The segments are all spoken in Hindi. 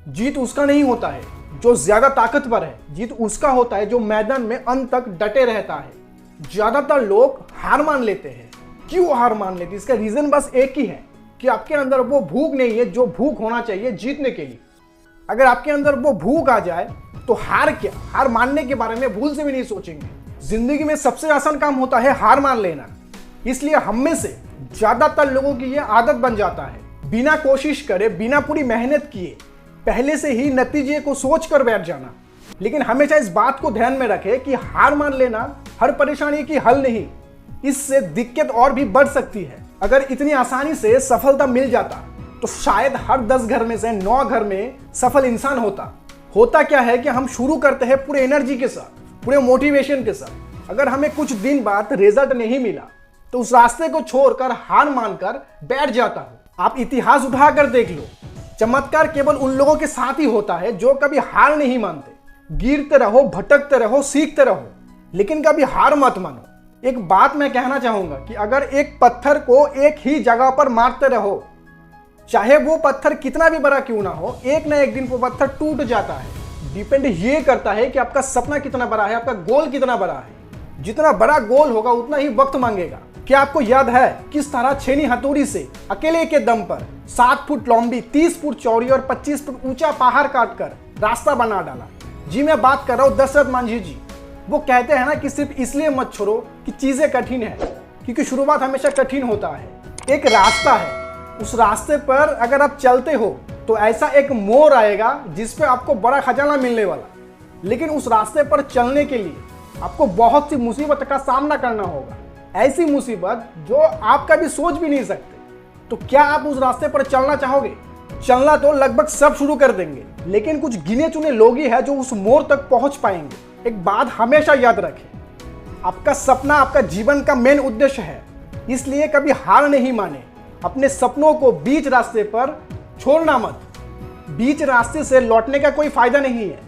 जीत उसका नहीं होता है जो ज्यादा ताकतवर है, जीत उसका होता है जो मैदान में अंत तक डटे रहता है। ज्यादातर लोग हार मान लेते हैं। क्यों हार मान लेते हैं? इसका रीजन बस एक ही है कि आपके अंदर वो भूख नहीं है जो भूख होना चाहिए जीतने के लिए। अगर आपके अंदर वो भूख आ जाए तो हार क्या, हार मानने के बारे में भूल से भी नहीं सोचेंगे। जिंदगी में सबसे आसान काम होता है हार मान लेना, इसलिए हम में से ज्यादातर लोगों की यह आदत बन जाता है बिना कोशिश करे, बिना पूरी मेहनत किए पहले से ही नतीजे को सोच कर बैठ जाना। लेकिन हमेशा इस बात को ध्यान में रखें कि हार मान लेना हर परेशानी की हल नहीं, इससे दिक्कत और भी बढ़ सकती है। अगर इतनी आसानी से सफलता मिल जाता तो शायद हर 10 घर में से 9 घर में सफल इंसान होता। होता क्या है कि हम शुरू करते हैं पूरे एनर्जी के साथ, पूरे मोटिवेशन के साथ। अगर हमें कुछ दिन बाद रिजल्ट नहीं मिला तो उस रास्ते को छोड़कर हार मानकर बैठ जाता हूं। आप इतिहास उठाकर देख लो, चमत्कार केवल उन लोगों के साथ ही होता है जो कभी हार नहीं मानते। गिरते रहो, भटकते रहो, सीखते रहो, लेकिन कभी हार मत मानो। एक बात मैं कहना चाहूंगा कि अगर एक पत्थर को एक ही जगह पर मारते रहो, चाहे वो पत्थर कितना भी बड़ा क्यों ना हो, एक ना एक दिन वो पत्थर टूट जाता है। डिपेंड ये करता है कि आपका सपना कितना बड़ा है, आपका गोल कितना बड़ा है। जितना बड़ा गोल होगा उतना ही वक्त मांगेगा। क्या आपको याद है किस तरह छेनी हथौड़ी से अकेले के दम पर 7 फुट लंबी, 30 फुट चौड़ी और 25 फुट ऊंचा पहाड़ काटकर रास्ता बना डाला? जी मैं बात कर रहा हूं दशरथ मांझी जी। वो कहते हैं ना कि सिर्फ इसलिए मत छोड़ो कि चीजें कठिन है, क्योंकि शुरुआत हमेशा कठिन होता है। एक रास्ता है, उस रास्ते पर अगर आप चलते हो तो ऐसा एक मोड़ आएगा जिस पे आपको बड़ा खजाना मिलने वाला। लेकिन उस रास्ते पर चलने के लिए आपको बहुत सी मुसीबत का सामना करना होगा, ऐसी मुसीबत जो आप कभी सोच भी नहीं सकते। तो क्या आप उस रास्ते पर चलना चाहोगे? चलना तो लगभग सब शुरू कर देंगे, लेकिन कुछ गिने चुने लोग ही हैं जो उस मोड़ तक पहुंच पाएंगे। एक बात हमेशा याद रखें, आपका सपना आपका जीवन का मेन उद्देश्य है, इसलिए कभी हार नहीं माने। अपने सपनों को बीच रास्ते पर छोड़ना मत। बीच रास्ते से लौटने का कोई फायदा नहीं है,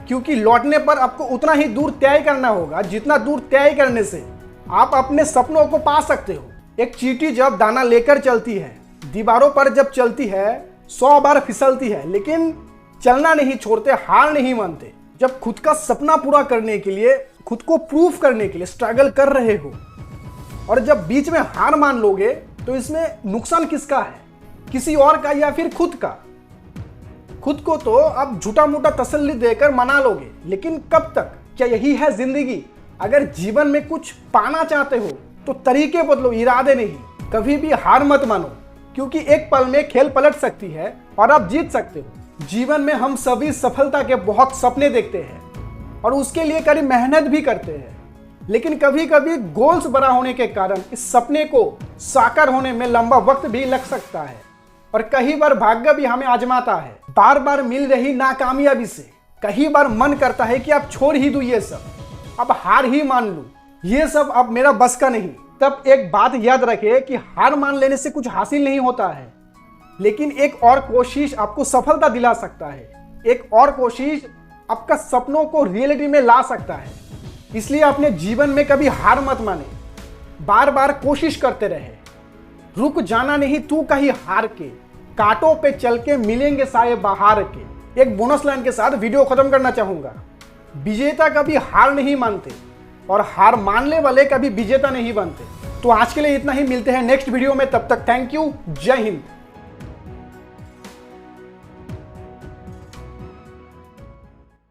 क्योंकि लौटने पर आपको उतना ही दूर तय करना होगा जितना दूर तय करने से आप अपने सपनों को पा सकते हो। एक चींटी जब दाना लेकर चलती है, दीवारों पर जब चलती है 100 बार फिसलती है, लेकिन चलना नहीं छोड़ते, हार नहीं मानते। जब खुद का सपना पूरा करने के लिए, खुद को प्रूफ करने के लिए स्ट्रगल कर रहे हो और जब बीच में हार मान लोगे तो इसमें नुकसान किसका है? किसी और का या फिर खुद का? खुद को तो आप झूठा मूठा तसल्ली देकर मना लोगे, लेकिन कब तक? क्या यही है जिंदगी? अगर जीवन में कुछ पाना चाहते हो तो तरीके बदलो, इरादे नहीं। कभी भी हार मत मानो, क्योंकि एक पल में खेल पलट सकती है और आप जीत सकते हो। जीवन में हम सभी सफलता के बहुत सपने देखते हैं और उसके लिए कड़ी मेहनत भी करते हैं, लेकिन कभी कभी गोल्स बड़ा होने के कारण इस सपने को साकार होने में लंबा वक्त भी लग सकता है और कई बार भाग्य भी हमें आजमाता है। बार बार मिल रही नाकामयाबी से कई बार मन करता है कि अब छोड़ ही दूं ये सब, अब हार ही मान लूं, ये सब अब मेरा बस का नहीं। तब एक बात याद रखें कि हार मान लेने से कुछ हासिल नहीं होता है, लेकिन एक और कोशिश आपको सफलता दिला सकता है। एक और कोशिश आपका सपनों को रियलिटी में ला सकता है। इसलिए अपने जीवन में कभी हार मत माने, बार बार कोशिश करते रहे। रुक जाना नहीं तू कहीं हार के, कांटों पे चल के मिलेंगे साए बाहर के। एक बोनस लाइन के साथ वीडियो खत्म करना चाहूंगा। विजेता कभी हार नहीं मानते और हार मानने वाले कभी विजेता नहीं बनते। तो आज के लिए इतना ही, मिलते हैं नेक्स्ट वीडियो में। तब तक थैंक यू, जय हिंद।